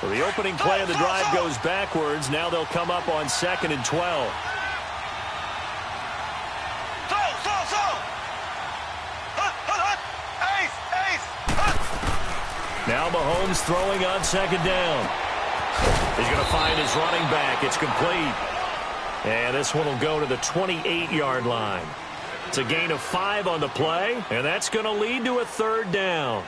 So the opening play of the drive goes backwards. Now they'll come up on 2nd and 12. Now Mahomes throwing on 2nd down. He's going to find his running back. It's complete. And this one will go to the 28-yard line. It's a gain of 5 on the play, and that's going to lead to a 3rd down.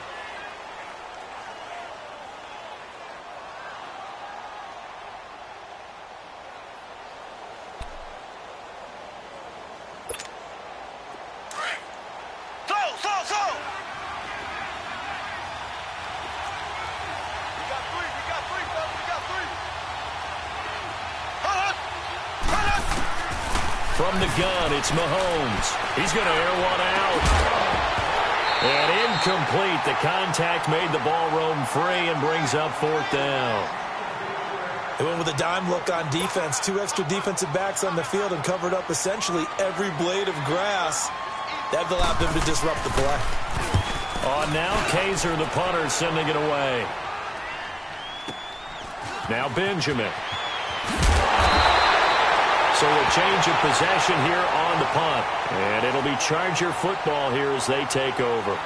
From the gun, it's Mahomes. He's going to air one out. And incomplete. The contact made the ball roam free and brings up 4th down. They went with a dime look on defense. 2 extra defensive backs on the field and covered up essentially every blade of grass. That allowed them to disrupt the play. Now Kaiser, the punter, sending it away. Now Benjamin. So a change of possession here on the punt. And it'll be Charger football here as they take over.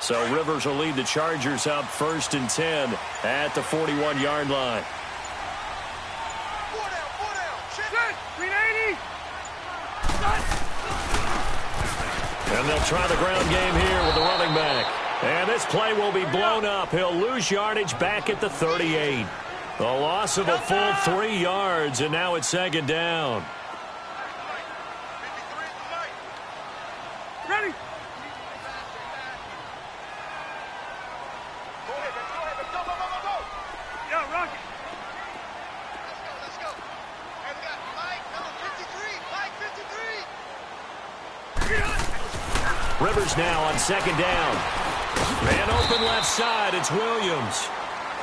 So Rivers will lead the Chargers up 1st and 10 at the 41-yard line. 4 down. Check. 380. And they'll try the ground game here with the running back. And this play will be blown up. He'll lose yardage back at the 38. The loss of a full 3 yards, and now it's 2nd down. Ready. Rivers now on 2nd down. Man open left side, it's Williams.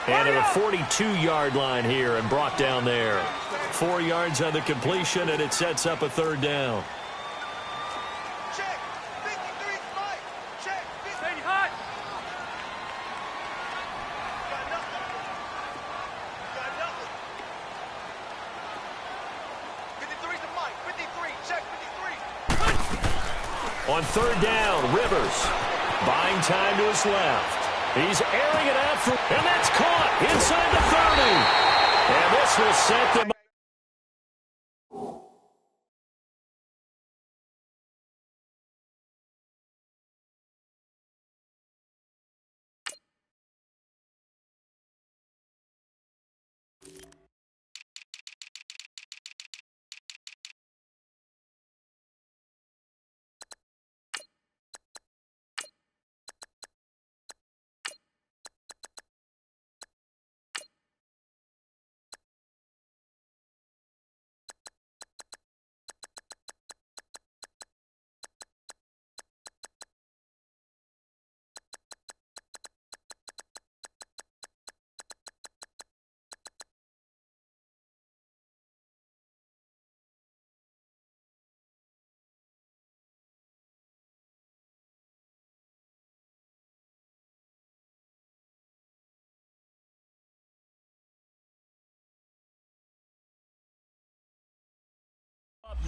And at a 42-yard line here and brought down there. 4 yards on the completion, and it sets up a 3rd down. Check. 53, Mike. Check. Stay hot. Got nothing. 53 to Mike. 53. Check. 53. On 3rd down, Rivers buying time to his left. He's airing it out, and that's caught inside the 30. And this will set them up.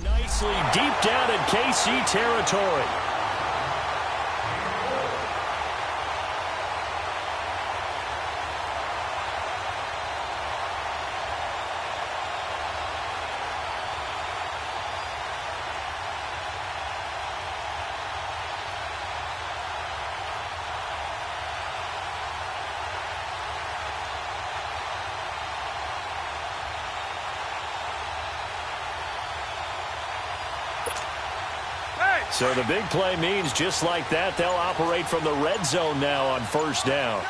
Nicely deep down in KC territory. So the big play means just like that, they'll operate from the red zone now on 1st down.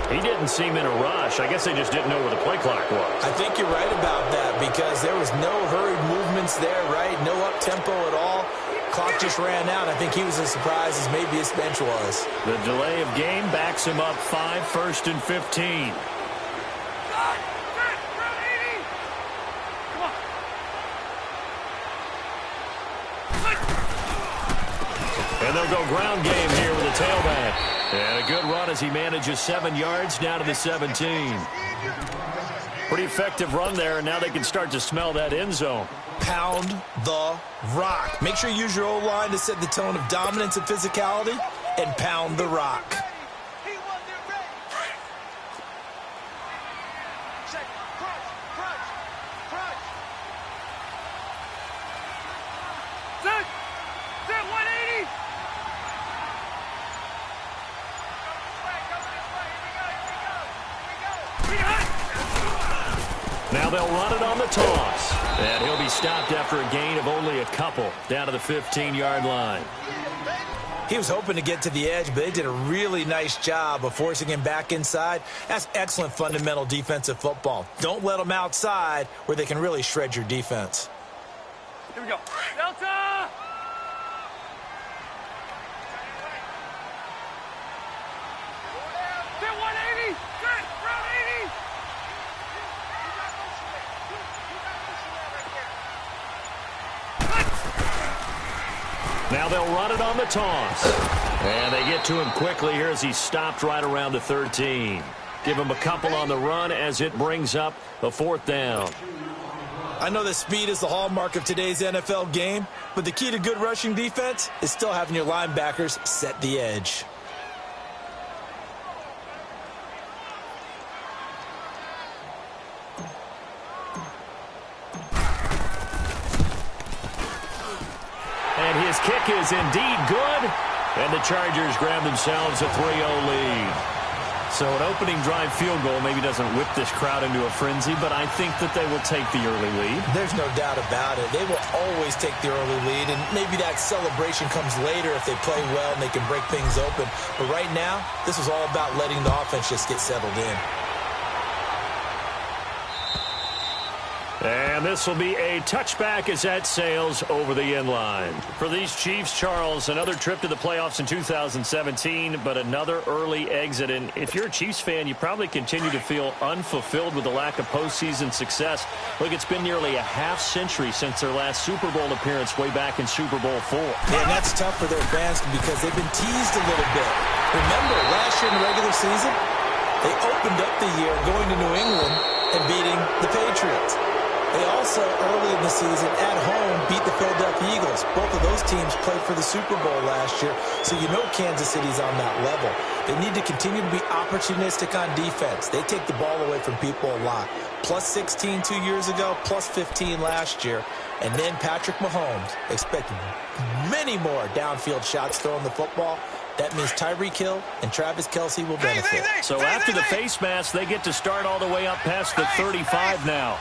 He didn't seem in a rush. I guess they just didn't know where the play clock was. I think you're right about that because there was no hurried movements there, right? No up-tempo at all. Clock just ran out. I think he was as surprised as maybe his bench was. The delay of game backs him up 5, 1st and 15. And they'll go ground game here with a tailback. And a good run as he manages 7 yards down to the 17. Pretty effective run there, and now they can start to smell that end zone. Pound the rock. Make sure you use your O-line to set the tone of dominance and physicality, and pound the rock. He won their race. Check. Crunch. Crunch. Crunch. Set. Set 180. Now they'll run it on the toss. And he'll be stopped after a gain of only a couple down to the 15-yard line. He was hoping to get to the edge, but they did a really nice job of forcing him back inside. That's excellent fundamental defensive football. Don't let them outside where they can really shred your defense. Here we go. Delta! They're 180! Good! Round 80! Now they'll run it on the toss. And they get to him quickly here as he's stopped right around the 13. Give him a couple on the run as it brings up a 4th down. I know that speed is the hallmark of today's NFL game, but the key to good rushing defense is still having your linebackers set the edge. And his kick is indeed good. And the Chargers grab themselves a 3-0 lead. So an opening drive field goal maybe doesn't whip this crowd into a frenzy, but I think that they will take the early lead. There's no doubt about it. They will always take the early lead, and maybe that celebration comes later if they play well and they can break things open. But right now, this is all about letting the offense just get settled in. And this will be a touchback as that sails over the end line. For these Chiefs, Charles, another trip to the playoffs in 2017, but another early exit. And if you're a Chiefs fan, you probably continue to feel unfulfilled with the lack of postseason success. Look, it's been nearly a half-century since their last Super Bowl appearance way back in Super Bowl IV. Yeah, and that's tough for their fans because they've been teased a little bit. Remember, last year in the regular season, they opened up the year going to New England and beating the Patriots. They also, early in the season, at home, beat the Philadelphia Eagles. Both of those teams played for the Super Bowl last year, so you know Kansas City's on that level. They need to continue to be opportunistic on defense. They take the ball away from people a lot. Plus 16 2 years ago, plus 15 last year. And then Patrick Mahomes. Expect many more downfield shots throwing the football. That means Tyreek Hill and Travis Kelce will benefit. So after the face mask, they get to start all the way up past the 35 now.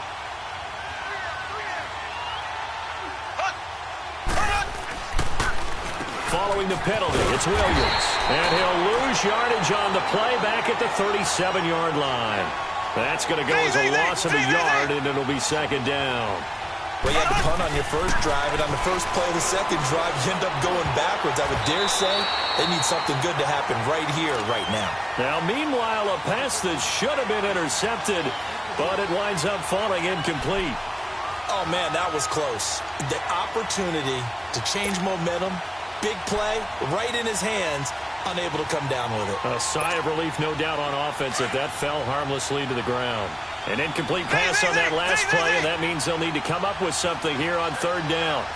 Following the penalty, it's Williams. And he'll lose yardage on the play back at the 37-yard line. That's going to go as a loss of a yard, and it'll be 2nd down. Well, you had to punt on your first drive, and on the first play of the second drive, you end up going backwards. I would dare say they need something good to happen right here, right now. Now, meanwhile, a pass that should have been intercepted, but it winds up falling incomplete. Oh, man, that was close. The opportunity to change momentum, big play, right in his hands, unable to come down with it. A sigh of relief, no doubt, on offense if that fell harmlessly to the ground. An incomplete pass on that last play, and that means they'll need to come up with something here on 3rd down.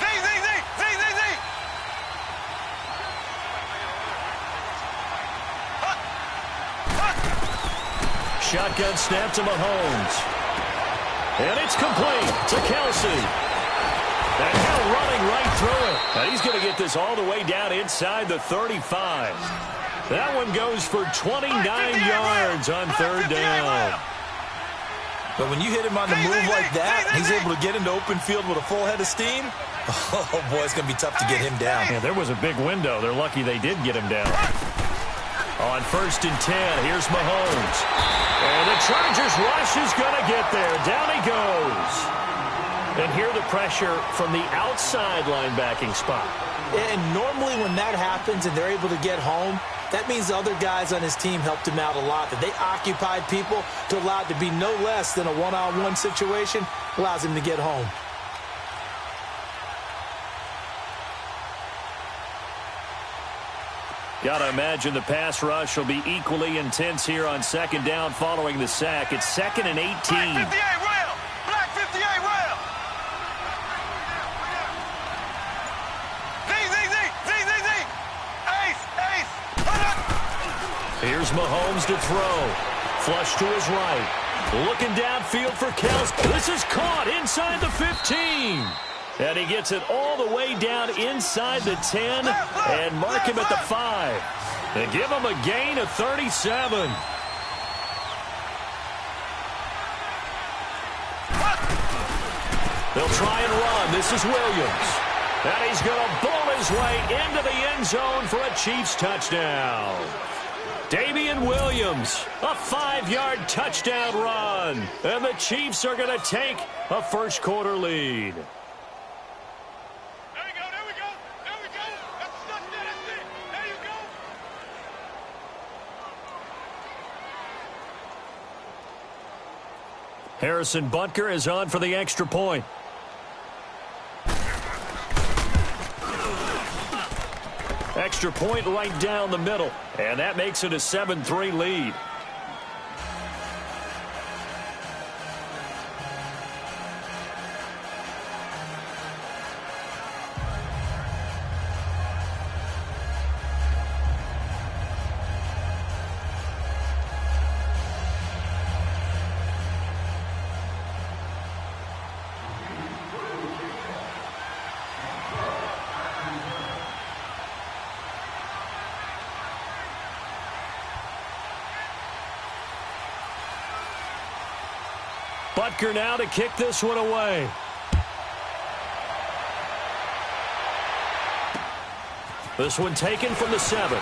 Shotgun snap to Mahomes. And it's complete to Kelce. And now running right through it. And he's going to get this all the way down inside the 35. That one goes for 29 yards on 3rd down. But when you hit him on the move like that, he's able to get into open field with a full head of steam. Oh, boy, it's going to be tough to get him down. Yeah, there was a big window. They're lucky they did get him down. On 1st and 10, here's Mahomes. And the Chargers rush is going to get there. Down he goes. And here the pressure from the outside linebacking spot. And normally when that happens and they're able to get home, that means the other guys on his team helped him out a lot. That they occupied people to allow it to be no less than a one-on-one situation allows him to get home. Got to imagine the pass rush will be equally intense here on 2nd down following the sack. It's 2nd and 18. Black 58 rail! Black 58 rail! Z! Ace! Here's Mahomes to throw. Flush to his right. Looking downfield for Kels. This is caught inside the 15. And he gets it all the way down inside the 10 and mark him at the 5. And give him a gain of 37. They'll try and run. This is Williams. And he's going to bowl his way into the end zone for a Chiefs touchdown. Damian Williams, a 5-yard touchdown run. And the Chiefs are going to take a first-quarter lead. Harrison Butker is on for the extra point. Extra point right down the middle. And that makes it a 7-3 lead. Butker now to kick this one away. This one taken from the 7.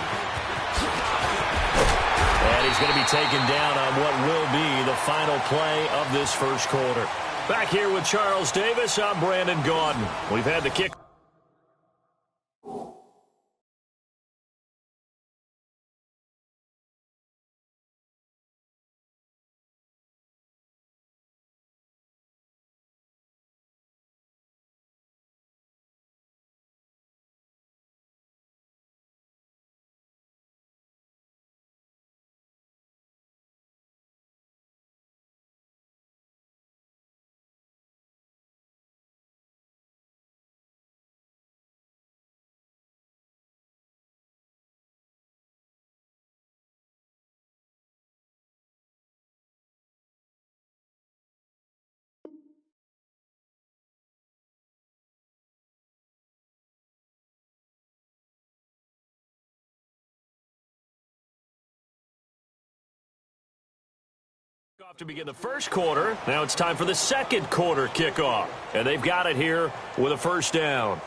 And he's going to be taken down on what will be the final play of this first quarter. Back here with Charles Davis, I'm Brandon Gaudin. We've had the kick. Off to begin the first quarter. Now it's time for the second quarter kickoff. And they've got it here with a first down.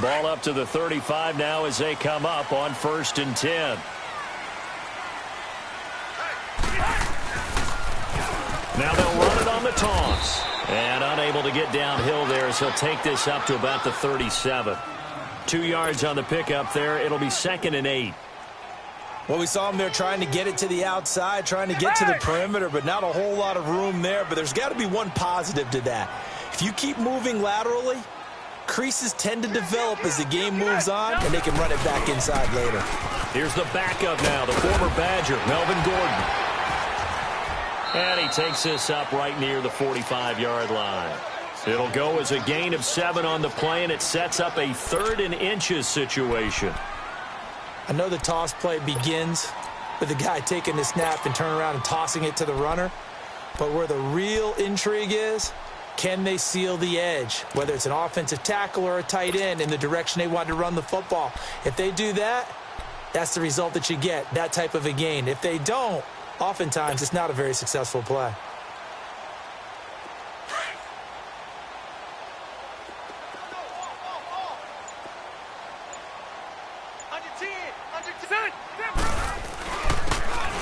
Ball up to the 35 now as they come up on 1st and 10. Now they'll run it on the toss. And unable to get downhill there as he'll take this up to about the 37. 2 yards on the pickup there. It'll be 2nd and 8. Well, we saw him there trying to get it to the outside, trying to get to the perimeter, but not a whole lot of room there. But there's got to be one positive to that. If you keep moving laterally, creases tend to develop as the game moves on, and they can run it back inside later. Here's the backup now, the former Badger, Melvin Gordon. And he takes this up right near the 45-yard line. It'll go as a gain of 7 on the play, and it sets up a 3rd and inches situation. I know the toss play begins with the guy taking the snap and turning around and tossing it to the runner. But where the real intrigue is Can they seal the edge, whether it's an offensive tackle or a tight end, in the direction they want to run the football? If they do that, that's the result that you get, that type of a gain. If they don't, oftentimes it's not a very successful play.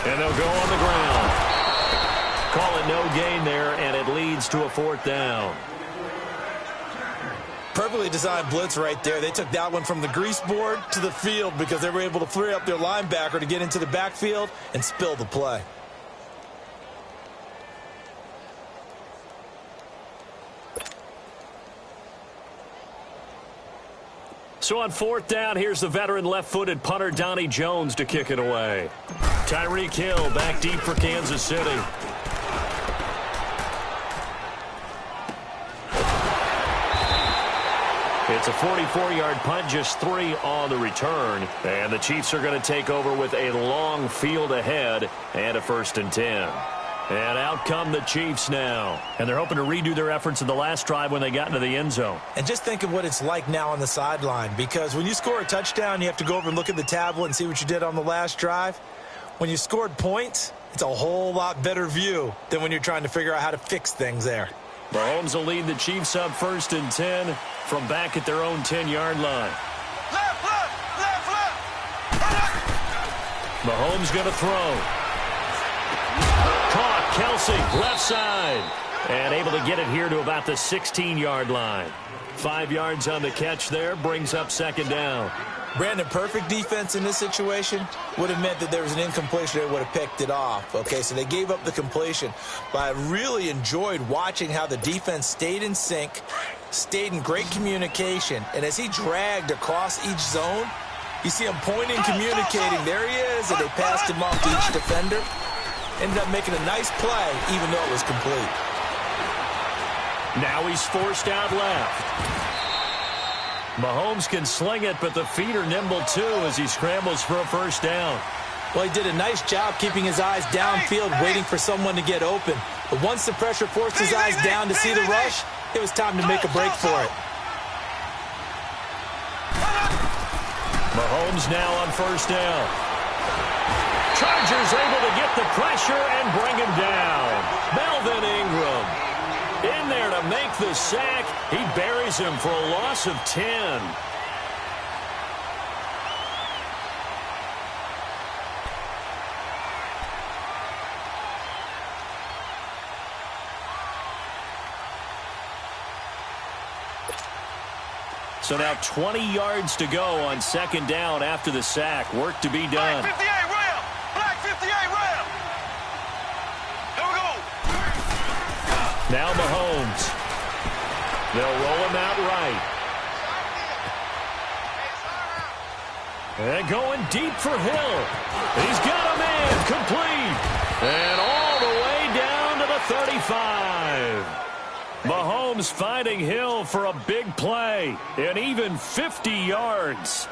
And they'll go on the ground. Call it no gain there, and it leads to a 4th down. Perfectly designed blitz right there. They took that one from the grease board to the field because they were able to free up their linebacker to get into the backfield and spill the play. So on 4th down, here's the veteran left-footed punter Donnie Jones to kick it away. Tyreek Hill back deep for Kansas City. It's a 44-yard punt, just 3 on the return. And the Chiefs are going to take over with a long field ahead and a 1st and 10. And out come the Chiefs now. And they're hoping to redo their efforts in the last drive when they got into the end zone. And just think of what it's like now on the sideline, because when you score a touchdown, you have to go over and look at the tablet and see what you did on the last drive. When you scored points, it's a whole lot better view than when you're trying to figure out how to fix things there. Mahomes will lead the Chiefs up 1st and 10 from back at their own 10-yard line. Left, left, left, left. Mahomes going to throw. Caught, Kelsey, left side. And able to get it here to about the 16-yard line. 5 yards on the catch there, brings up 2nd down. Brandon, perfect defense in this situation would have meant that there was an incompletion. They would have picked it off. Okay, so they gave up the completion. But I really enjoyed watching how the defense stayed in sync, stayed in great communication. And as he dragged across each zone, you see him pointing, communicating. There he is, and they passed him off to each defender. Ended up making a nice play, even though it was complete. Now he's forced out left. Mahomes can sling it, but the feet are nimble too as he scrambles for a 1st down. Well, he did a nice job keeping his eyes downfield, waiting for someone to get open. But once the pressure forced his eyes down to see the rush, it was time to make a break for it. Mahomes now on 1st down. Chargers able to get the pressure and bring him down. Melvin Ingram in there to make the sack. He buries him for a loss of 10. So now 20 yards to go on 2nd down after the sack. Work to be done. Black 58 rail. Black 58 rail. Here we go. Now Mahomes. They'll roll him out right. And going deep for Hill. He's got a man complete. And all the way down to the 35. Mahomes finding Hill for a big play. And even 50 yards.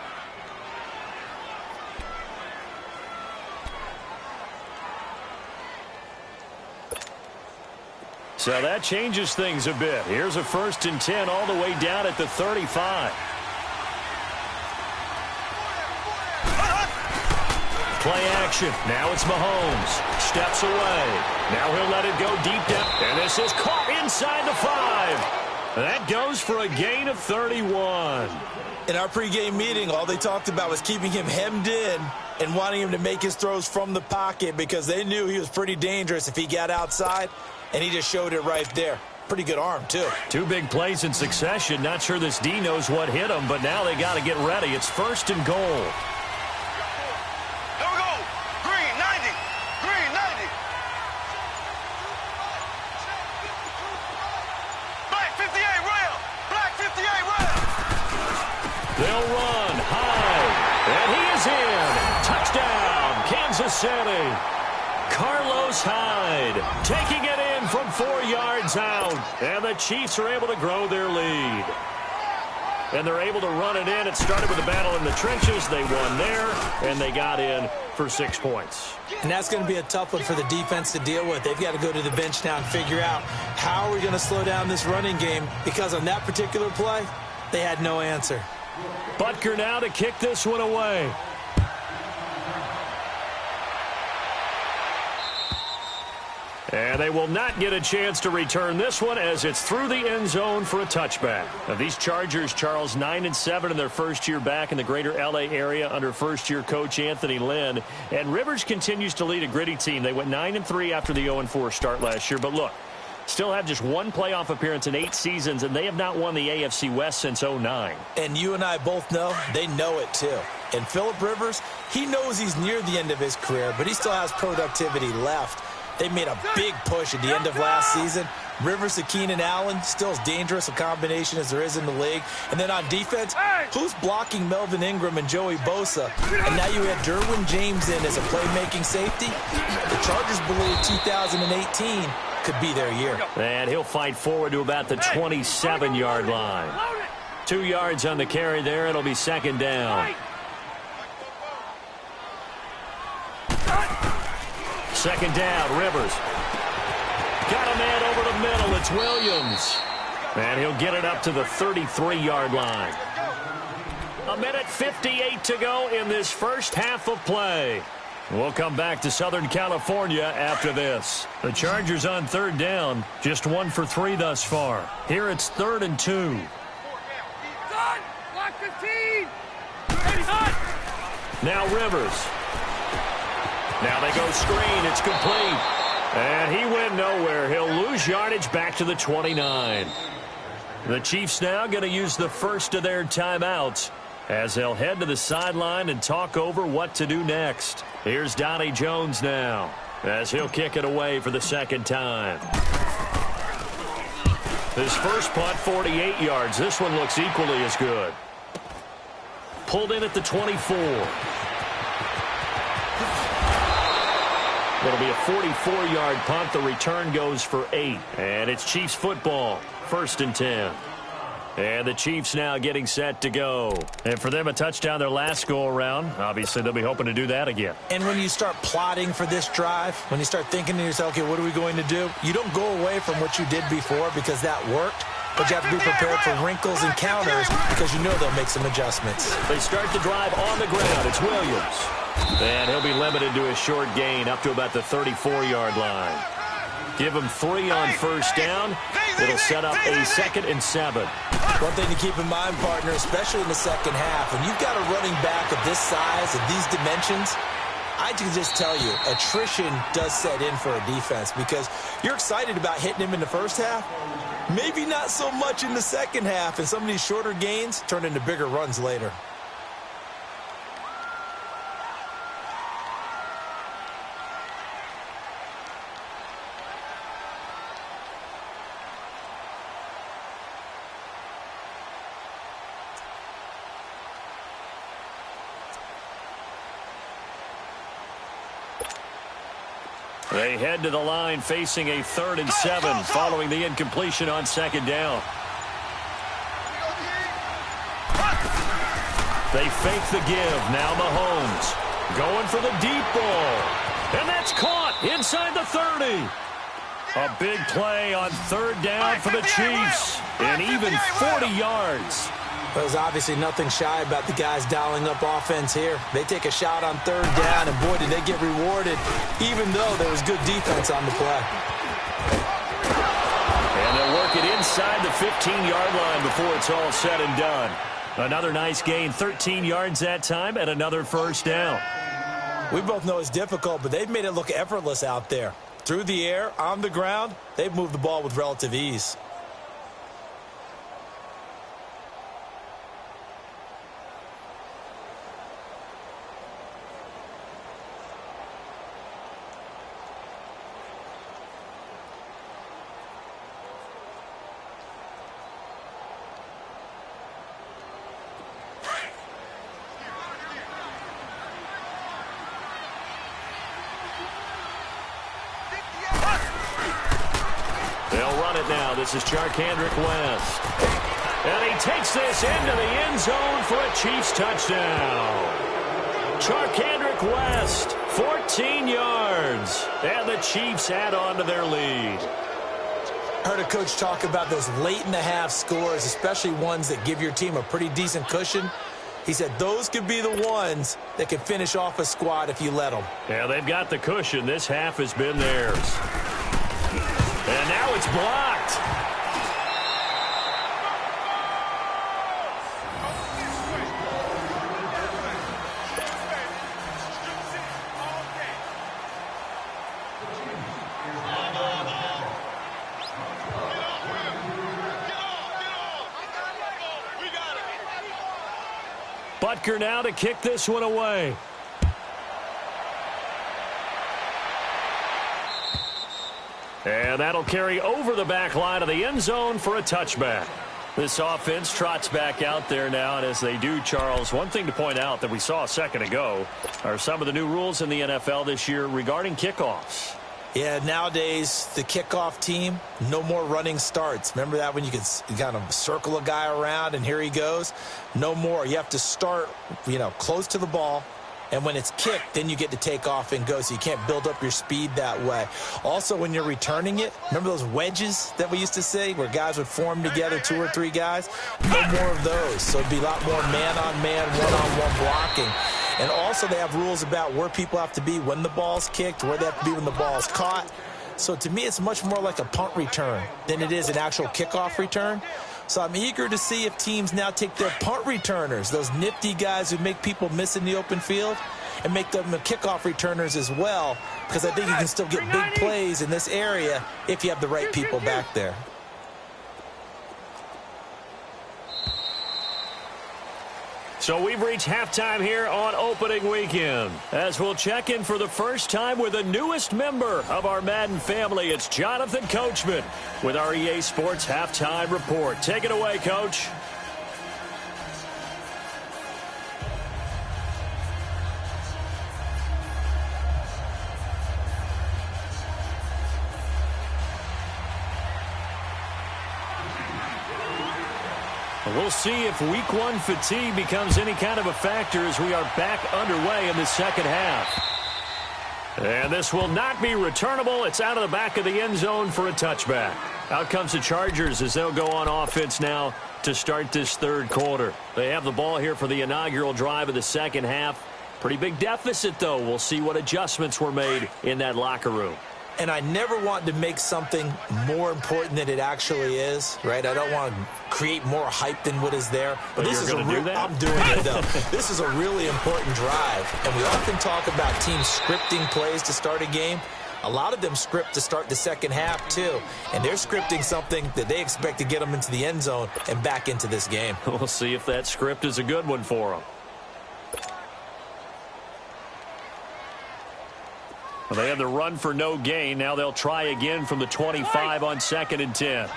So that changes things a bit. Here's a 1st and 10 all the way down at the 35. Play action. Now it's Mahomes. Steps away. Now he'll let it go deep down. And this is caught inside the 5. That goes for a gain of 31. In our pregame meeting, all they talked about was keeping him hemmed in and wanting him to make his throws from the pocket because they knew he was pretty dangerous if he got outside, and he just showed it right there. Pretty good arm, too. 2 big plays in succession. Not sure this D knows what hit him, but now they got to get ready. It's 1st and goal. They'll run high, and he is in. Touchdown, Kansas City. Carlos Hyde taking it in from 4 yards out, and the Chiefs are able to grow their lead. and they're able to run it in. It started with a battle in the trenches. They won there, and they got in for 6 points. And that's going to be a tough one for the defense to deal with. They've got to go to the bench now and figure out how are we going to slow down this running game, because on that particular play, they had no answer. Butker now to kick this one away. And they will not get a chance to return this one as it's through the end zone for a touchback. Now, these Chargers, Charles, 9-7 in their first year back in the greater L.A. area under first-year coach Anthony Lynn. And Rivers continues to lead a gritty team. They went 9-3 after the 0-4 start last year. But look, still have just one playoff appearance in 8 seasons, and they have not won the AFC West since 2009. And you and I both know they know it too. And Phillip Rivers, he knows he's near the end of his career, but he still has productivity left. They made a big push at the end of last season. Rivers to Keenan Allen, still as dangerous a combination as there is in the league. And then on defense, who's blocking Melvin Ingram and Joey Bosa? And now you had Derwin James in as a playmaking safety. The Chargers believe 2018 could be their year. And he'll fight forward to about the 27-yard line. 2 yards on the carry there. It'll be second down. Second down, Rivers. Got a man over the middle. It's Williams. And he'll get it up to the 33-yard line. 1:58 to go in this first half of play. We'll come back to Southern California after this. The Chargers on third down, just 1 for 3 thus far. Here it's 3rd and 2. Block 15. Now Rivers. Now they go screen. It's complete. And he went nowhere. He'll lose yardage back to the 29. The Chiefs now going to use the first of their timeouts as they'll head to the sideline and talk over what to do next. Here's Donnie Jones now as he'll kick it away for the second time. His first punt, 48 yards. This one looks equally as good. Pulled in at the 24. It'll be a 44-yard punt. The return goes for 8. And it's Chiefs football, 1st and 10. And the Chiefs now getting set to go. And for them, a touchdown their last go-around. Obviously, they'll be hoping to do that again. And when you start plotting for this drive, when you start thinking to yourself, okay, what are we going to do? You don't go away from what you did before because that worked. But you have to be prepared for wrinkles and counters because you know they'll make some adjustments. They start the drive on the ground. It's Williams. And he'll be limited to a short gain up to about the 34-yard line. Give him 3 on first down. It'll set up a 2nd and 7. One thing to keep in mind, partner, especially in the second half, when you've got a running back of this size, of these dimensions, I can just tell you, attrition does set in for a defense because you're excited about hitting him in the first half. Maybe not so much in the second half, and some of these shorter gains turn into bigger runs later. They head to the line facing a 3rd and 7 following the incompletion on second down. They fake the give. Now Mahomes going for the deep ball. And that's caught inside the 30. A big play on 3rd down for the Chiefs. And even 40 yards. There's obviously nothing shy about the guys dialing up offense here. They take a shot on 3rd down, and boy, did they get rewarded, even though there was good defense on the play. And they'll work it inside the 15-yard line before it's all said and done. Another nice gain, 13 yards that time, and another first down. We both know it's difficult, but they've made it look effortless out there. Through the air, on the ground, they've moved the ball with relative ease. They'll run it now. This is Charkandrick West. And he takes this into the end zone for a Chiefs touchdown. Charkandrick West, 14 yards. And the Chiefs add on to their lead. I heard a coach talk about those late-in-the-half scores, especially ones that give your team a pretty decent cushion. He said those could be the ones that could finish off a squad if you let them. Yeah, they've got the cushion. This half has been theirs. And now it's blocked. Butker now to kick this one away. And that'll carry over the back line of the end zone for a touchback. This offense trots back out there now, and as they do, Charles, one thing to point out that we saw a second ago are some of the new rules in the NFL this year regarding kickoffs. Yeah, nowadays, the kickoff team, no more running starts. Remember that when you could kind of circle a guy around and here he goes? No more. You have to start, close to the ball. And when it's kicked, then you get to take off and go, so you can't build up your speed that way. Also, when you're returning it, remember those wedges that we used to say where guys would form together, 2 or 3 guys? No more of those. So it'd be a lot more man-on-man, one-on-one blocking. And also they have rules about where people have to be when the ball's kicked, where they have to be when the ball's caught. So to me, it's much more like a punt return than it is an actual kickoff return. So I'm eager to see if teams now take their punt returners, those nifty guys who make people miss in the open field, and make them the kickoff returners as well, because I think you can still get big plays in this area if you have the right people back there. So we've reached halftime here on opening weekend. As we'll check in for the first time with the newest member of our Madden family, it's Jonathan Coachman with our EA Sports Halftime Report. Take it away, Coach. We'll see if week 1 fatigue becomes any kind of a factor as we are back underway in the second half. And this will not be returnable. It's out of the back of the end zone for a touchback. Out comes the Chargers as they'll go on offense now to start this third quarter. They have the ball here for the inaugural drive of the second half. Pretty big deficit, though. We'll see what adjustments were made in that locker room. And I never want to make something more important than it actually is, right? I don't want to create more hype than what is there. But this is I'm doing it, though. This is a really important drive. And we often talk about teams scripting plays to start a game. A lot of them script to start the second half, too. And they're scripting something that they expect to get them into the end zone and back into this game. We'll see if that script is a good one for them. Well, they had the run for no gain. Now they'll try again from the 25 on 2nd and 10.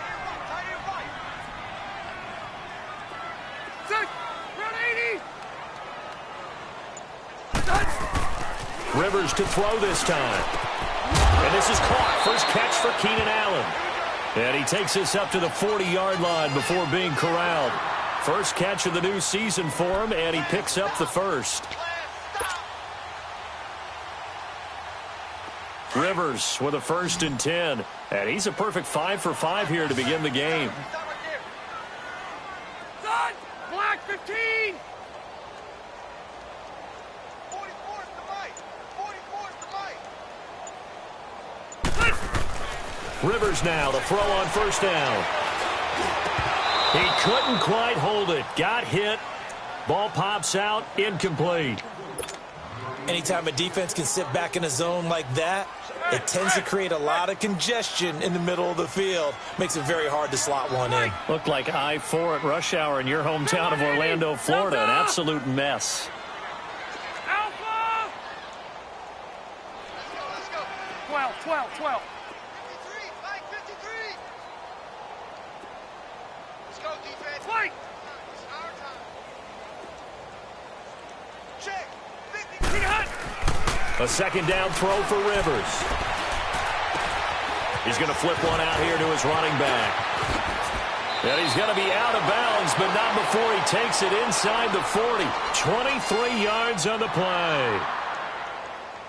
Rivers to throw this time. And this is caught. First catch for Keenan Allen. And he takes this up to the 40-yard line before being corralled. First catch of the new season for him, and he picks up the first. Rivers with a 1st and 10. And he's a perfect 5 for 5 here to begin the game. Black 15! 44's the mic. 44's the mic. Rivers now to throw on first down. He couldn't quite hold it. Got hit. Ball pops out. Incomplete. Anytime a defense can sit back in a zone like that, it tends to create a lot of congestion in the middle of the field. Makes it very hard to slot one in. Looked like I-4 at rush hour in your hometown of Orlando, Florida. An absolute mess. Alpha! Let's go. 12. 53, Mike, 53. Let's go, defense. Fight! It's our time. Check. 50. A second down throw for Rivers. He's going to flip one out here to his running back. And he's going to be out of bounds, but not before he takes it inside the 40. 23 yards on the play.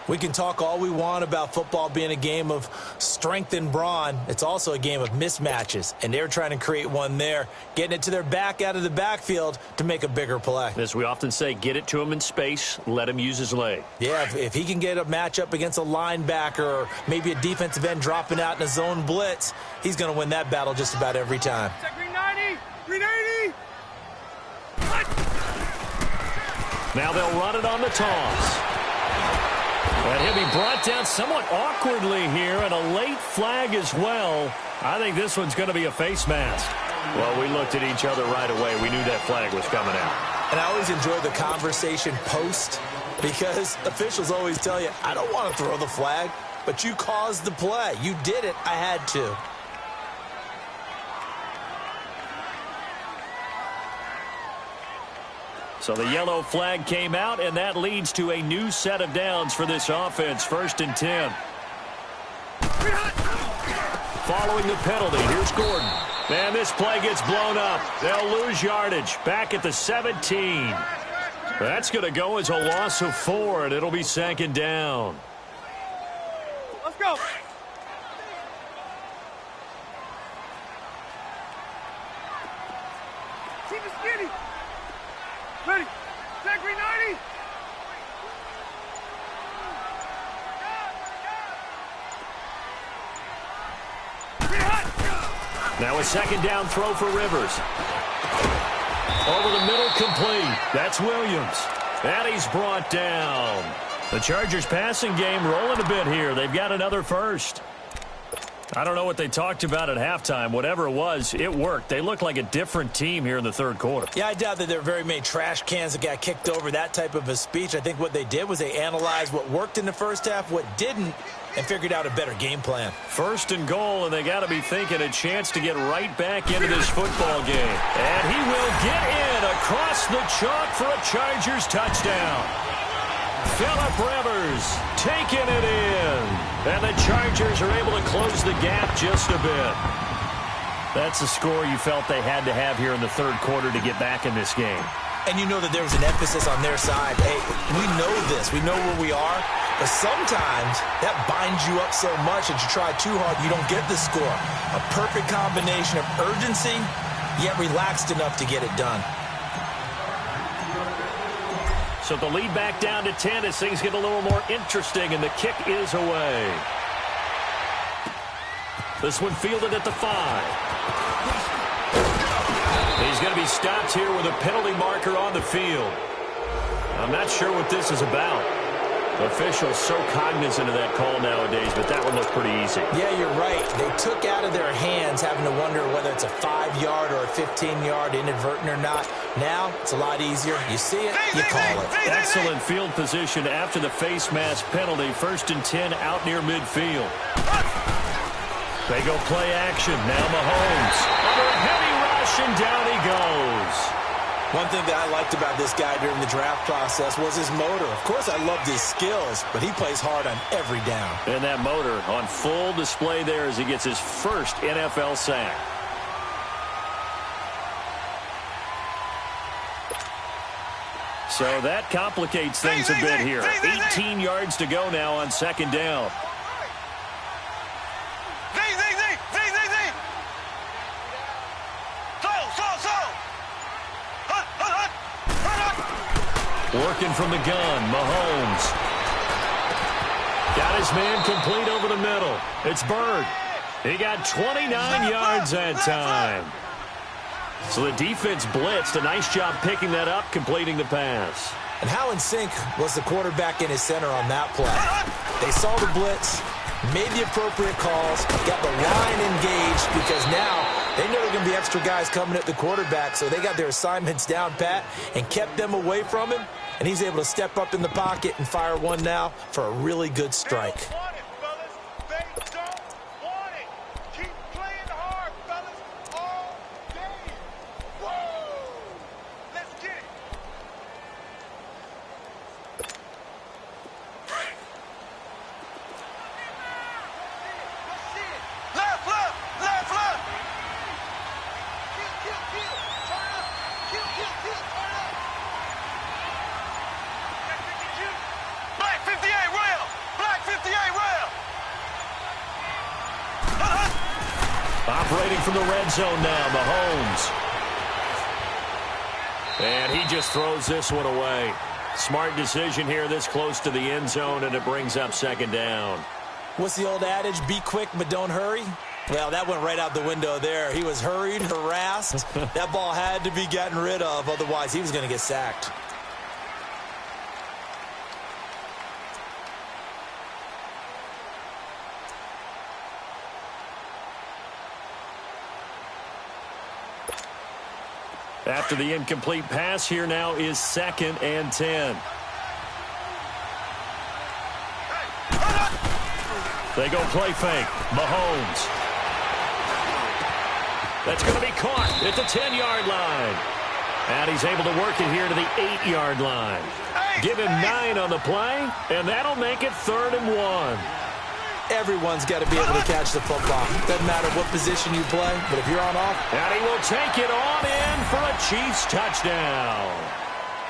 We can talk all we want about football being a game of strength and brawn. It's also a game of mismatches, and they're trying to create one there, getting it to their back out of the backfield to make a bigger play. As we often say, get it to him in space, let him use his leg. Yeah, if he can get a matchup against a linebacker or maybe a defensive end dropping out in a zone blitz, he's going to win that battle just about every time. Check green 90, green 80. Now they'll run it on the toss. And he'll be brought down somewhat awkwardly here, and a late flag as well. I think this one's going to be a face mask. Well, we looked at each other right away. We knew that flag was coming out. And I always enjoy the conversation post because officials always tell you, I don't want to throw the flag, but you caused the play. You did it. I had to. So the yellow flag came out, and that leads to a new set of downs for this offense. 1st and 10. Following the penalty, here's Gordon. And this play gets blown up. They'll lose yardage. Back at the 17. That's going to go as a loss of 4, and it'll be 2nd down. Let's go. Keep it skinny. Ready. Check green 90. Now a 2nd down throw for Rivers. Over the middle, complete. That's Williams. And he's brought down. The Chargers passing game rolling a bit here. They've got another first. I don't know what they talked about at halftime. Whatever it was, it worked. They look like a different team here in the 3rd quarter. Yeah, I doubt that there are very many trash cans that got kicked over, that type of a speech. I think what they did was they analyzed what worked in the first half, what didn't, and figured out a better game plan. 1st and goal, and they got to be thinking a chance to get right back into this football game. And he will get in across the chalk for a Chargers touchdown. Phillip Rivers taking it in. And the Chargers are able to close the gap just a bit. That's a score you felt they had to have here in the 3rd quarter to get back in this game. And you know that there was an emphasis on their side. Hey, we know this. We know where we are. But sometimes that binds you up so much that you try too hard, you don't get the score. A perfect combination of urgency, yet relaxed enough to get it done. So the lead back down to 10 as things get a little more interesting, and the kick is away. This one fielded at the 5. He's going to be stopped here with a penalty marker on the field. I'm not sure what this is about. Officials so cognizant of that call nowadays, but that one looked pretty easy. Yeah, you're right. They took out of their hands having to wonder whether it's a 5-yard or a 15-yard inadvertent or not. Now, it's a lot easier. You see it, you call it. Excellent field position after the face mask penalty. 1st and 10 out near midfield. They go play action. Now Mahomes. Under a heavy rush, and down he goes. One thing that I liked about this guy during the draft process was his motor. Of course, I loved his skills, but he plays hard on every down. And that motor on full display there as he gets his first NFL sack. So that complicates things a bit here. 18 yards to go now on 2nd down. Working from the gun, Mahomes. Got his man complete over the middle. It's Bird. He got 29 yards that time. So the defense blitzed. A nice job picking that up, completing the pass. And how in sync was the quarterback in his center on that play? They saw the blitz, made the appropriate calls, got the line engaged because now they know there are going to be extra guys coming at the quarterback, so they got their assignments down pat and kept them away from him. And he's able to step up in the pocket and fire one now for a really good strike. Operating from the red zone now, Mahomes. And he just throws this one away. Smart decision here this close to the end zone, and it brings up second down. What's the old adage? Be quick, but don't hurry. Well, that went right out the window there. He was hurried, harassed. That ball had to be gotten rid of, otherwise he was going to get sacked. After the incomplete pass, here now is 2nd and 10. They go play fake. Mahomes. That's going to be caught at the 10-yard line. And he's able to work it here to the 8-yard line. Give him 9 on the play, and that'll make it 3rd and 1. Everyone's got to be able to catch the football. Doesn't matter what position you play, but if you're on off. And he will take it on in for a Chiefs touchdown.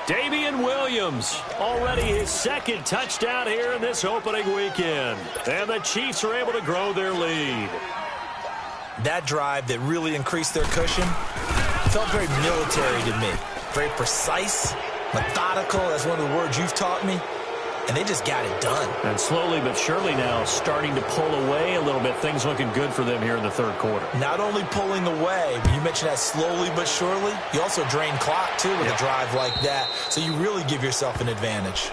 Damian Williams, already his 2nd touchdown here in this opening weekend. And the Chiefs are able to grow their lead. That drive that really increased their cushion felt very military to me. Very precise, methodical. That's one of the words you've taught me. And they just got it done. And slowly but surely now starting to pull away a little bit. Things looking good for them here in the 3rd quarter. Not only pulling away, but you mentioned that slowly but surely. You also drain clock, too, with a drive like that. So you really give yourself an advantage.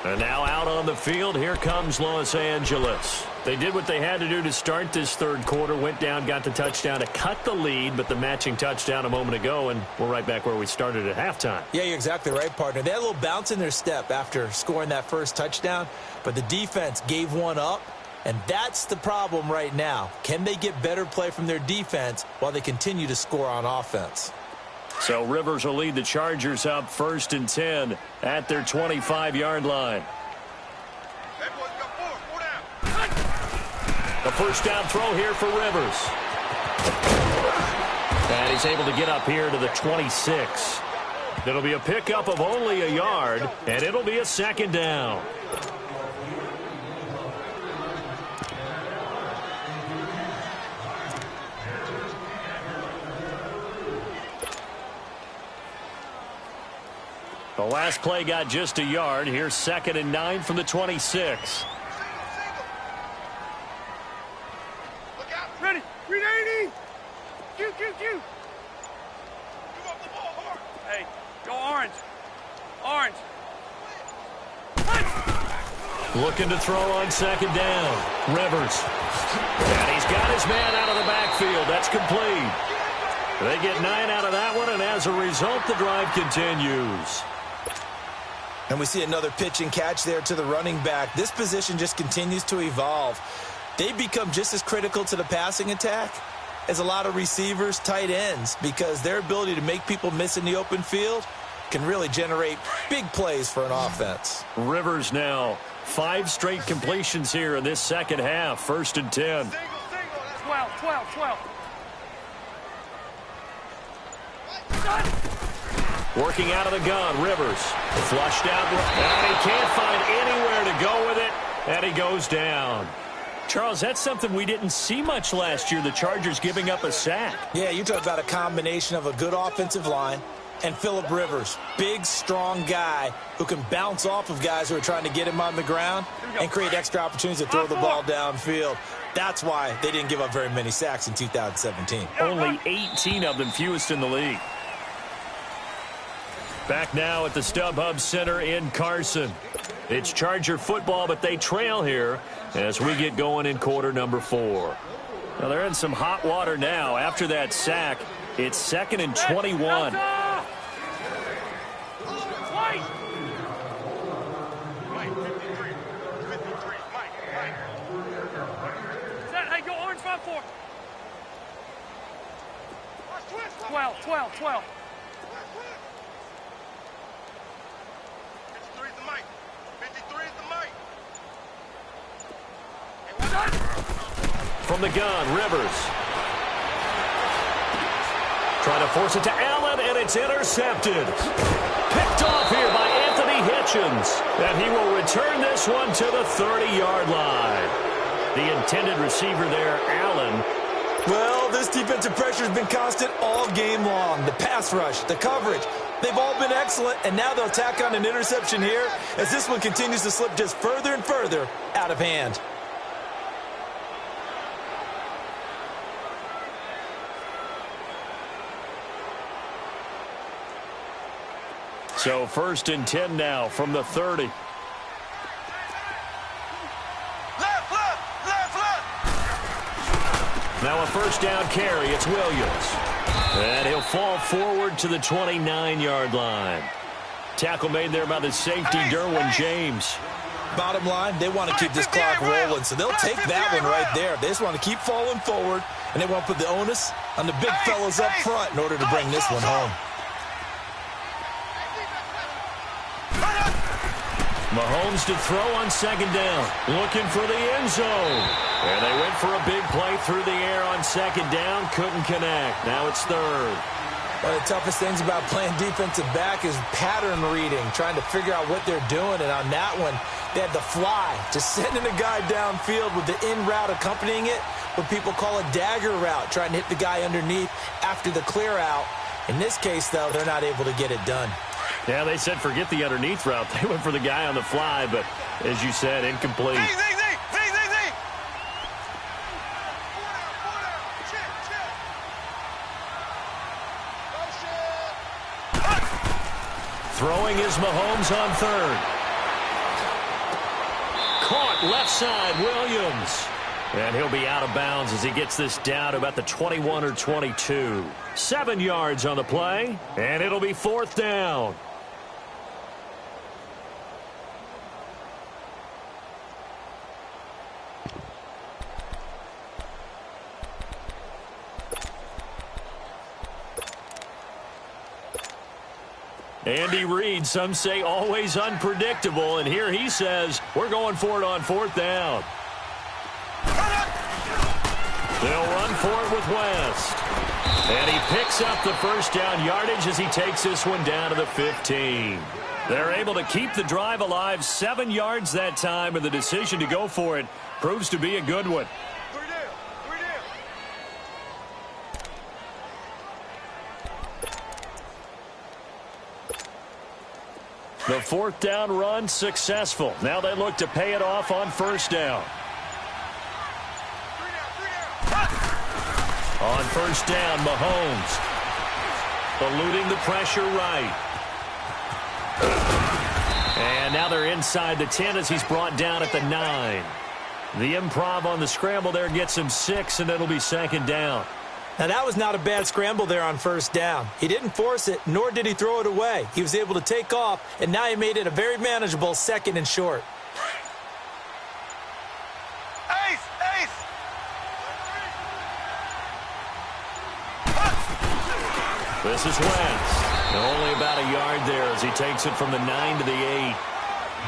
And now out on the field, here comes Los Angeles. They did what they had to do to start this 3rd quarter. Went down, got the touchdown to cut the lead, but the matching touchdown a moment ago, and we're right back where we started at halftime. Yeah, you're exactly right, partner. They had a little bounce in their step after scoring that first touchdown, but the defense gave one up, and that's the problem right now. Can they get better play from their defense while they continue to score on offense? So Rivers will lead the Chargers up 1st and 10 at their 25-yard line. The first down throw here for Rivers. And he's able to get up here to the 26. It'll be a pickup of only a yard, and it'll be a 2nd down. The last play got just a yard. Here's 2nd and 9 from the 26. Ready. 380. Q. Move up the ball hard. Hey, go orange. Orange. Looking to throw on 2nd down. Rivers. And he's got his man out of the backfield. That's complete. They get 9 out of that one, and as a result, the drive continues. And we see another pitch and catch there to the running back. This position just continues to evolve. They become just as critical to the passing attack as a lot of receivers, tight ends, because their ability to make people miss in the open field can really generate big plays for an offense. Rivers now 5 straight completions here in this 2nd half. 1st and 10. 12. Working out of the gun, Rivers. Flushed out, and he can't find anywhere to go with it, and he goes down. Charles, that's something we didn't see much last year, the Chargers giving up a sack. Yeah, you talk about a combination of a good offensive line and Phillip Rivers. Big, strong guy who can bounce off of guys who are trying to get him on the ground and create extra opportunities to throw the ball downfield. That's why they didn't give up very many sacks in 2017. Only 18 of them, fewest in the league. Back now at the StubHub Center in Carson. It's Charger football, but they trail here as we get going in quarter number 4. Now they're in some hot water now. After that sack, it's 2nd and 21. Hey, go orange 5-4. 12. 53 is the mic. 53 is the mic. From the gun, Rivers. Trying to force it to Allen, and it's intercepted. Picked off here by Anthony Hitchens. And he will return this one to the 30-yard line. The intended receiver there, Allen, Well, this defensive pressure has been constant all game long. The pass rush, the coverage, they've all been excellent, and now they'll tack on an interception here as this one continues to slip just further and further out of hand. So 1st and 10 now from the 30. Now a 1st down carry. It's Williams. And he'll fall forward to the 29-yard line. Tackle made there by the safety, Derwin James. Bottom line, they want to keep this clock rolling, so they'll take that one right there. They just want to keep falling forward, and they want to put the onus on the big fellas up front in order to bring this one home. Mahomes to throw on 2nd down. Looking for the end zone. And they went for a big play through the air on 2nd down. Couldn't connect. Now it's 3rd. One of the toughest things about playing defensive back is pattern reading, trying to figure out what they're doing. And on that one, they had the fly, just sending a guy downfield with the in route accompanying it, what people call a dagger route, trying to hit the guy underneath after the clear out. In this case, though, they're not able to get it done. Yeah, they said forget the underneath route. They went for the guy on the fly, but as you said, incomplete. Throwing is Mahomes on 3rd. Caught left side, Williams. And he'll be out of bounds as he gets this down to about the 21 or 22. 7 yards on the play, and it'll be 4th down. Andy Reid, some say always unpredictable, and here he says we're going for it on 4th down. They'll run for it with West. And he picks up the 1st down yardage as he takes this one down to the 15. They're able to keep the drive alive, 7 yards that time, and the decision to go for it proves to be a good one. The 4th down run successful. Now they look to pay it off on 1st down. On 1st down, Mahomes eluding the pressure right. And now they're inside the 10 as he's brought down at the 9. The improv on the scramble there gets him 6, and it'll be 2nd down. Now, that was not a bad scramble there on 1st down. He didn't force it, nor did he throw it away. He was able to take off, and now he made it a very manageable 2nd and short. This is Wentz. Only about a yard there as he takes it from the 9 to the 8.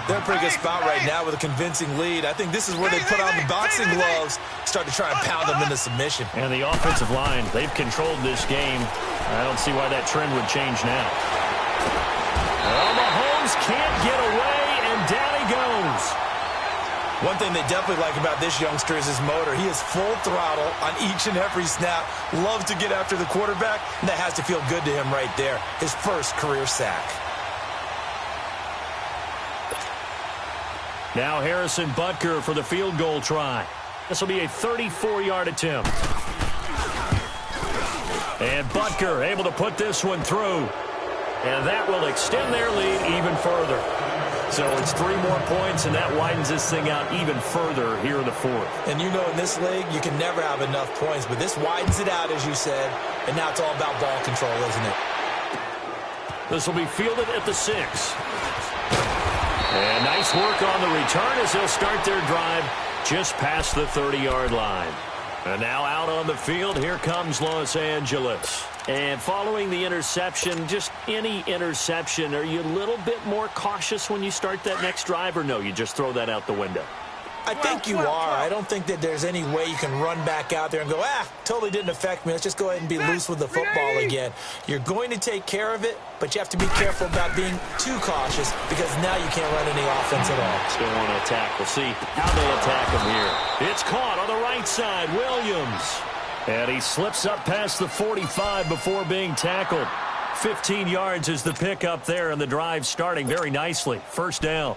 They're in a pretty good spot right now with a convincing lead. I think this is where they put on the boxing gloves, start to try and pound them into submission. And the offensive line, they've controlled this game. I don't see why that trend would change now. Well, Mahomes can't get away, and down he goes. One thing they definitely like about this youngster is his motor. He is full throttle on each and every snap. Loves to get after the quarterback, and that has to feel good to him right there. His first career sack. Now Harrison Butker for the field goal try. This will be a 34-yard attempt. And Butker able to put this one through. And that will extend their lead even further. So it's 3 more points, and that widens this thing out even further here in the 4th. And you know in this league, you can never have enough points, but this widens it out, as you said, and now it's all about ball control, isn't it? This will be fielded at the 6. And nice work on the return as they'll start their drive just past the 30-yard line. And now out on the field, here comes Los Angeles. And following the interception, just any interception, are you a little bit more cautious when you start that next drive, or no, you just throw that out the window? I think you are. I don't think that there's any way you can run back out there and go, totally didn't affect me. Let's just go ahead and be loose with the football again. You're going to take care of it, but you have to be careful about being too cautious because now you can't run any offense at all. Still want to attack. We'll see how they attack him here. It's caught on the right side. Williams. And he slips up past the 45 before being tackled. 15 yards is the pickup there, and the drive starting very nicely. First down.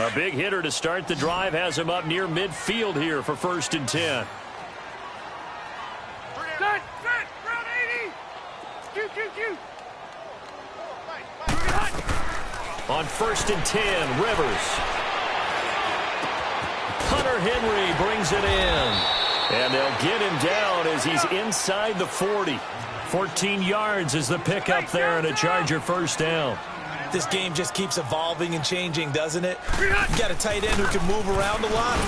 A big hitter to start the drive has him up near midfield here for 1st and 10. Set, round 80. Q. On 1st and 10, Rivers. Hunter Henry brings it in. And they'll get him down as he's inside the 40. 14 yards is the pickup there, and a Charger first down. This game just keeps evolving and changing, doesn't it? You got a tight end who can move around a lot.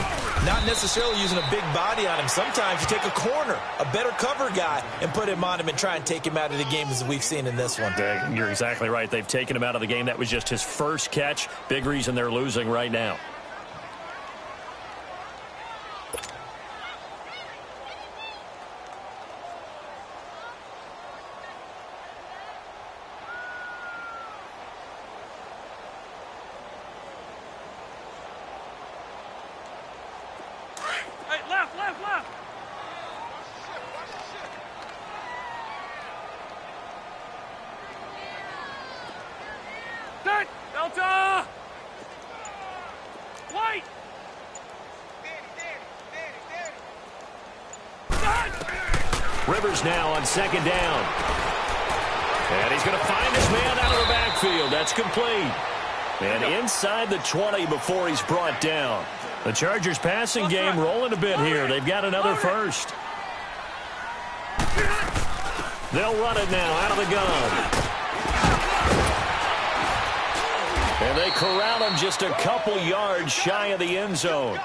Not necessarily using a big body on him. Sometimes you take a corner, a better cover guy, and put him on him and try and take him out of the game, as we've seen in this one. You're exactly right. They've taken him out of the game. That was just his first catch. Big reason they're losing right now. Left. Set, Delta. White. Rivers now on 2nd down. And he's going to find his man out of the backfield. That's complete. And inside the 20 before he's brought down. The Chargers passing game rolling a bit here. They've got another first. They'll run it now out of the gun. And they corral him just a couple yards shy of the end zone.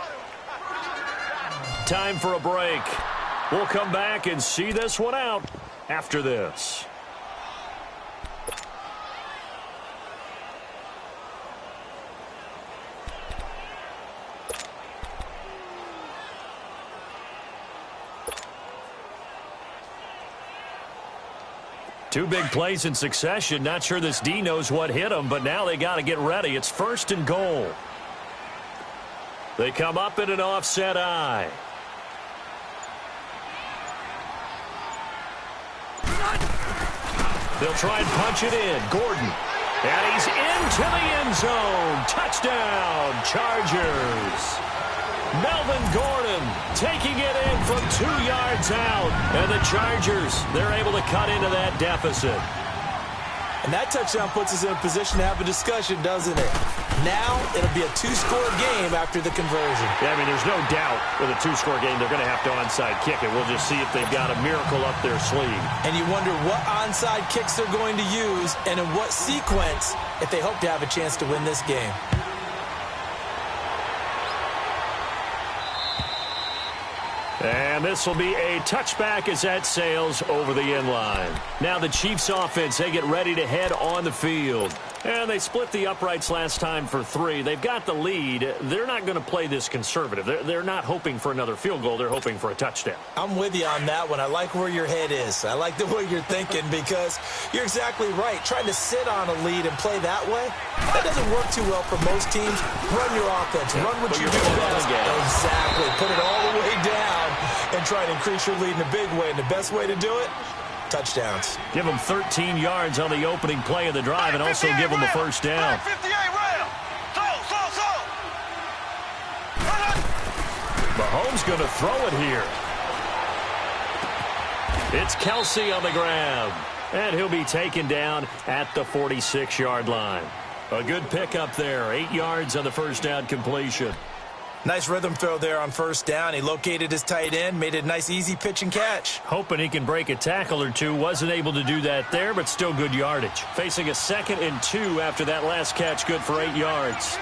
Time for a break. We'll come back and see this one out after this. Two big plays in succession. Not sure this D knows what hit him, but now they got to get ready. It's 1st and goal. They come up in an offset eye. They'll try and punch it in. Gordon. And he's into the end zone. Touchdown, Chargers. Melvin Gordon taking it in from 2 yards out. And the Chargers, they're able to cut into that deficit. And that touchdown puts us in a position to have a discussion, doesn't it? Now it'll be a 2-score game after the conversion. Yeah, I mean, there's no doubt with a 2-score game they're going to have to onside kick it. We'll just see if they've got a miracle up their sleeve. And you wonder what onside kicks they're going to use and in what sequence if they hope to have a chance to win this game. And this will be a touchback as that sails over the end line. Now the Chiefs offense, they get ready to head on the field. And they split the uprights last time for 3. They've got the lead. They're not going to play this conservative. They're not hoping for another field goal. They're hoping for a touchdown. I'm with you on that one. I like where your head is. I like the way you're thinking because you're exactly right. Trying to sit on a lead and play that way, that doesn't work too well for most teams. Run your offense. Run what you do best. Exactly. Put it all the way down and try to increase your lead in a big way. And the best way to do it, touchdowns. Give them 13 yards on the opening play of the drive and also give them a first down. Mahomes going to throw it here. It's Kelsey on the grab. And he'll be taken down at the 46-yard line. A good pickup there. 8 yards on the first down completion. Nice rhythm throw there on first down. He located his tight end, made it a nice, easy pitch and catch. Hoping he can break a tackle or two. Wasn't able to do that there, but still good yardage. Facing a 2nd and 2 after that last catch, good for 8 yards.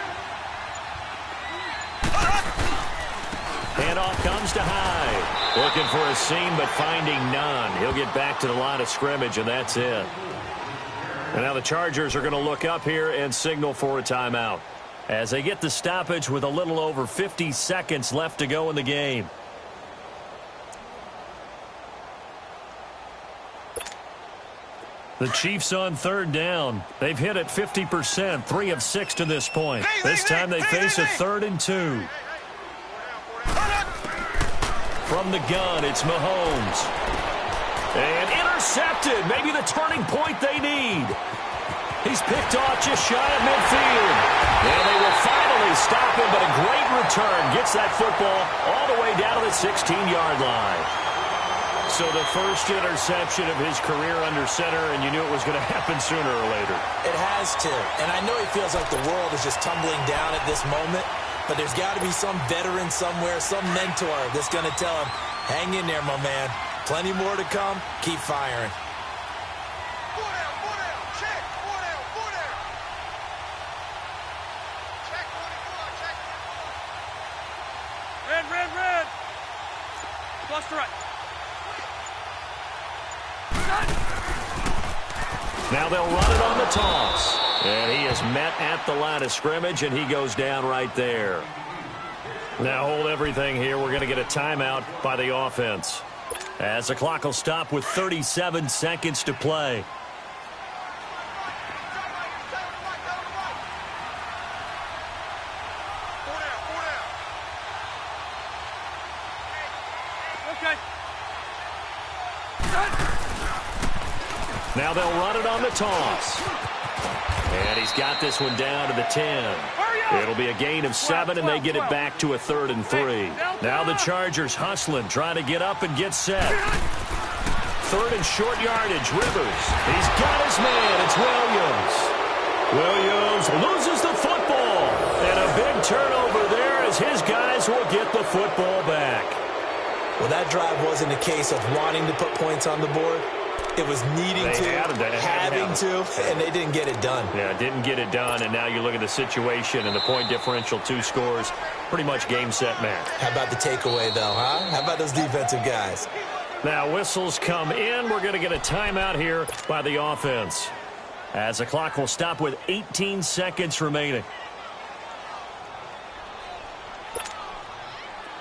Handoff comes to Hyde. Looking for a seam, but finding none. He'll get back to the line of scrimmage, and that's it. And now the Chargers are going to look up here and signal for a timeout as they get the stoppage with a little over 50 seconds left to go in the game. The Chiefs on third down. They've hit it 50%, 3 of 6 to this point. This time they face a 3rd and 2. From the gun, it's Mahomes. And intercepted. Maybe the turning point they need. He's picked off just shy of midfield. And they will finally stop him, but a great return gets that football all the way down to the 16-yard line. So the first interception of his career under center, and you knew it was going to happen sooner or later. It has to. And I know he feels like the world is just tumbling down at this moment, but there's got to be some veteran somewhere, some mentor that's going to tell him, hang in there, my man. Plenty more to come. Keep firing. Red. Cluster right. Now they'll run it on the toss. And he is met at the line of scrimmage, and he goes down right there. Now hold everything here. We're going to get a timeout by the offense, as the clock will stop with 37 seconds to play. Now they'll run it on the toss. And he's got this one down to the 10. It'll be a gain of 7, and they get it back to a 3rd and 3. Now the Chargers hustling, trying to get up and get set. 3rd and short yardage, Rivers. He's got his man. It's Williams. Williams loses the football. And a big turnover there as his guys will get the football back. Well, that drive wasn't a case of wanting to put points on the board. It was needing having to, and they didn't get it done. Yeah, didn't get it done, and now you look at the situation and the point differential, 2 scores, pretty much game, set, match. How about the takeaway, though, huh? How about those defensive guys? Now whistles come in. We're going to get a timeout here by the offense, as the clock will stop with 18 seconds remaining.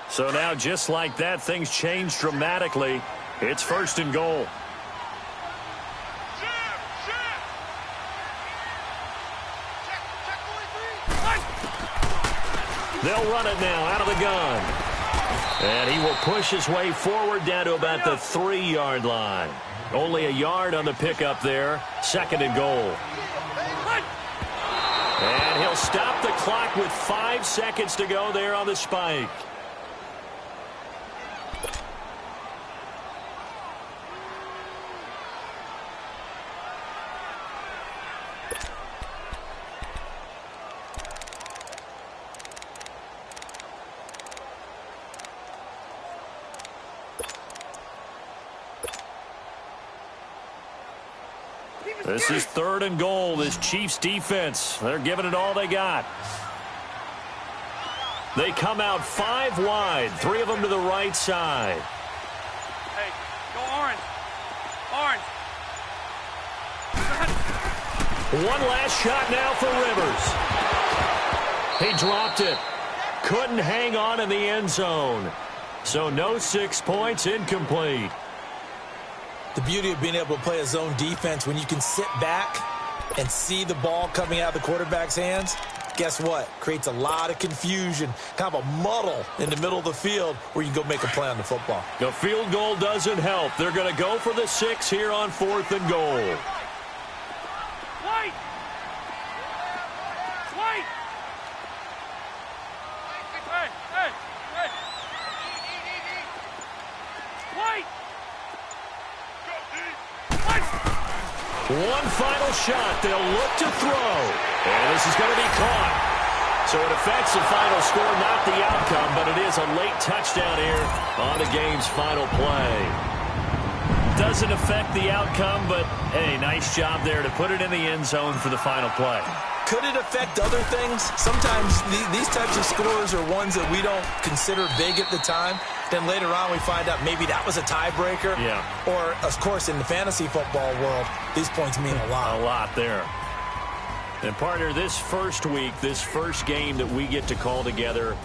So now, just like that, things change dramatically. It's 1st and goal. They'll run it now out of the gun. And he will push his way forward down to about the 3-yard line. Only a yard on the pickup there. 2nd and goal. And he'll stop the clock with 5 seconds to go there on the spike. This is 3rd and goal. This Chiefs defense, they're giving it all they got. They come out 5 wide, 3 of them to the right side. Hey, go orange. Orange. One last shot now for Rivers. He dropped it. Couldn't hang on in the end zone. So no 6 points, incomplete. The beauty of being able to play a zone defense, when you can sit back and see the ball coming out of the quarterback's hands, guess what? Creates a lot of confusion, kind of a muddle in the middle of the field where you can go make a play on the football. The field goal doesn't help. They're going to go for the 6 here on 4th and goal. White! White! Hey! White! One final shot. They'll look to throw. And this is going to be caught. So it affects the final score, not the outcome, but it is a late touchdown here on the game's final play. Doesn't affect the outcome, but, hey, nice job there to put it in the end zone for the final play. Could it affect other things? Sometimes these types of scores are ones that we don't consider big at the time. Then later on we find out maybe that was a tiebreaker. Yeah. Or, of course, in the fantasy football world, these points mean a lot. A lot there. And, partner, this first week, this first game that we get to call together